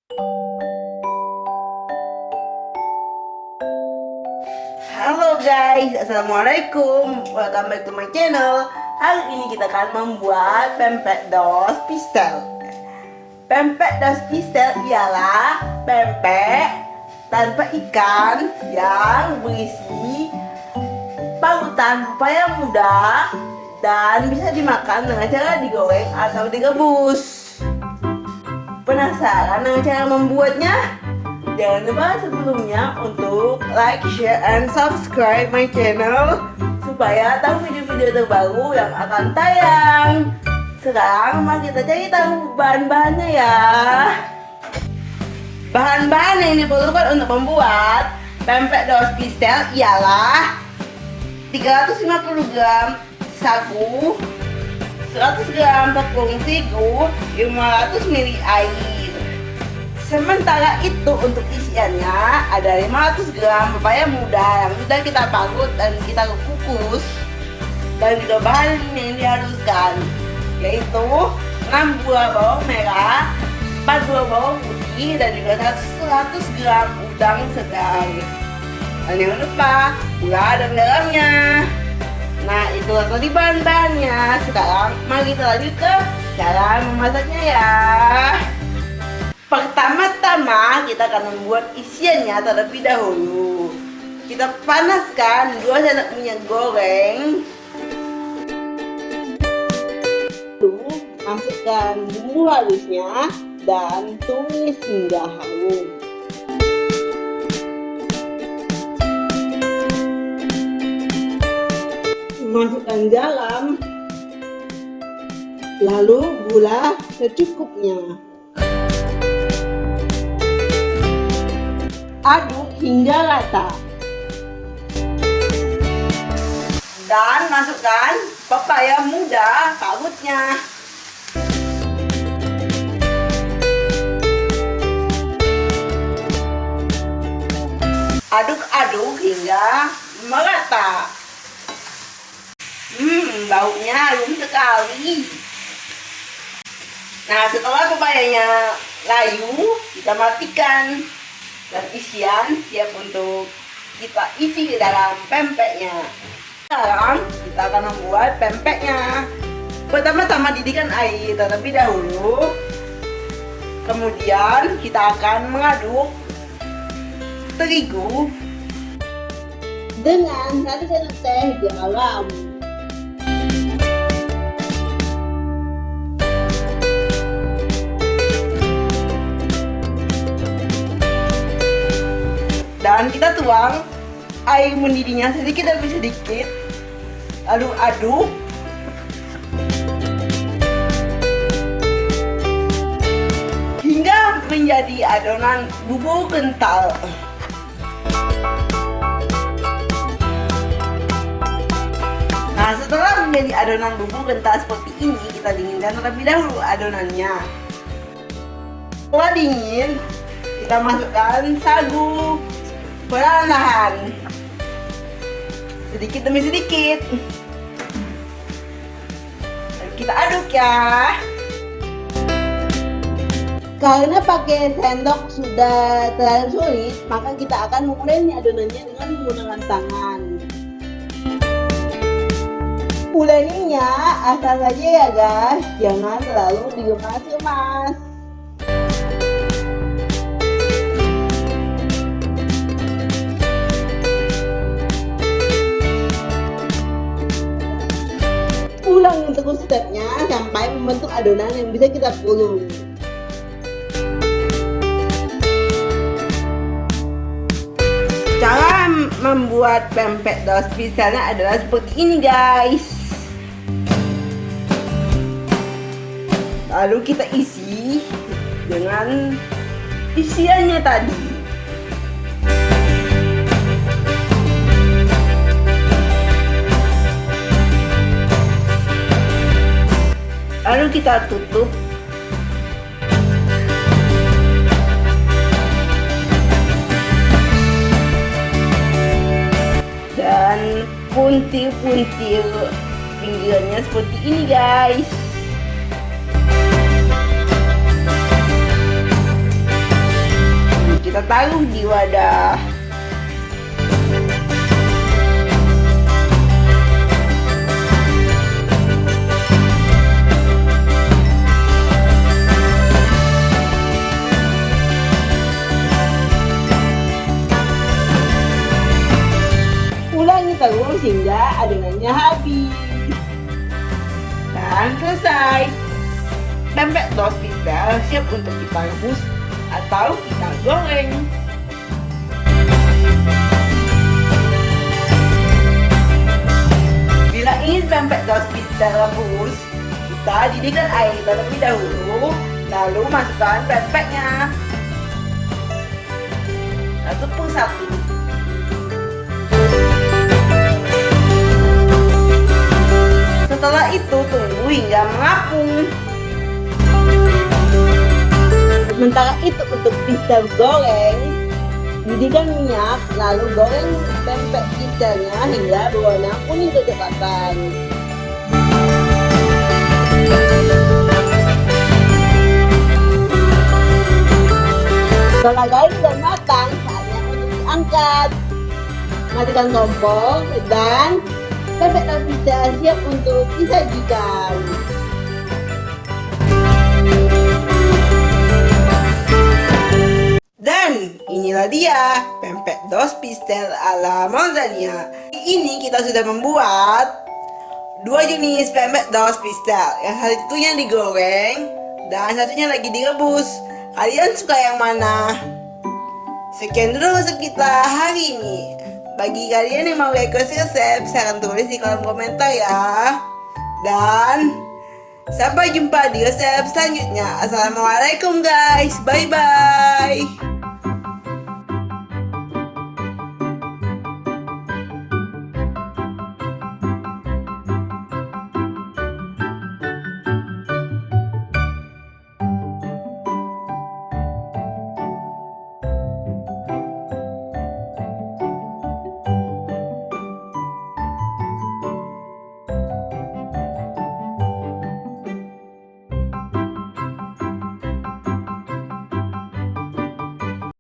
Halo guys, assalamualaikum. Welcome back to my channel. Hari ini kita akan membuat pempek dos pistel. Pempek dos pistel ialah pempek tanpa ikan yang berisi parutan pepaya muda dan bisa dimakan dengan cara digoreng atau direbus. Penasaran dengan cara membuatnya? Jangan lupa sebelumnya untuk like, share, and subscribe my channel supaya tahu video-video terbaru yang akan tayang. Sekarang mari kita cari tahu bahan-bahannya ya. Bahan-bahan yang diperlukan untuk membuat pempek dos pistel ialah 350 gram sagu, 100 gram tepung terigu, 500 ml air. Sementara itu untuk isiannya ada 500 gram pepaya muda yang sudah kita parut dan kita kukus, dan juga bahan yang dihaluskan yaitu 6 buah bawang merah, 4 buah bawang putih, dan juga 100 gram udang segar. Dan jangan lupa gula dan garamnya. Nah, itu tadi bahan-bahannya. Sekarang mari kita lanjut ke cara memasaknya ya. Pertama-tama kita akan membuat isiannya terlebih dahulu. Kita panaskan 2 sendok minyak goreng. Lalu masukkan bumbu halusnya dan tumis hingga harum. Masukkan garam, lalu gula secukupnya. Aduk hingga rata. Dan masukkan pepaya muda parutnya. Aduk-aduk hingga merata. Baunya harum sekali. Nah, setelah pepayanya layu, kita matikan. Dan isian siap untuk kita isi ke dalam pempeknya. Sekarang kita akan membuat pempeknya. Pertama-tama didihkan air terlebih dahulu. Kemudian kita akan mengaduk terigu dengan 1 sendok teh garam. Dan kita tuang air mendidihnya sedikit demi sedikit, lalu aduk. Hingga menjadi adonan bubur kental. Nah, setelah menjadi adonan bubur kental seperti ini, kita dinginkan terlebih dahulu adonannya. Setelah dingin, kita masukkan sagu perlahan-lahan, sedikit demi sedikit. Dan kita aduk ya. Karena pakai sendok sudah terlalu sulit, maka kita akan memulai adonannya dengan menggunakan tangan. Uleninya asal saja ya guys, jangan terlalu digemas-gemas. Ulang terus stepnya sampai membentuk adonan yang bisa kita gulung. Cara membuat pempek dos pistelnya adalah seperti ini guys. Lalu kita isi dengan isiannya tadi. Lalu kita tutup. Dan puntir-puntir pinggirannya seperti ini guys. kita taruh di wadah. Ulangi terus hingga adonannya habis. Dan selesai. Pempek dos pistel siap untuk kita rebus atau kita goreng. Bila ingin pempek dos pistel rebus, kita didihkan air terlebih dahulu, lalu masukkan pempeknya satu persatu. Setelah itu tunggu hingga mengapung. Sementara itu untuk pistel goreng, didihkan minyak lalu goreng pempek pistelnya hingga berwarna kuning kecoklatan. Setelah garing dan matang, saatnya untuk diangkat. Matikan kompor dan pempek dos pistel siap untuk disajikan. Dan inilah dia pempek dos pistel ala Monzania. Ini kita sudah membuat dua jenis pempek dos pistel. Yang satunya digoreng dan satunya lagi direbus. Kalian suka yang mana? Sekian dulu resep kita hari ini. Bagi kalian yang mau request resep, silahkan tulis di kolom komentar ya. Dan sampai jumpa di resep selanjutnya. Assalamualaikum guys, bye bye.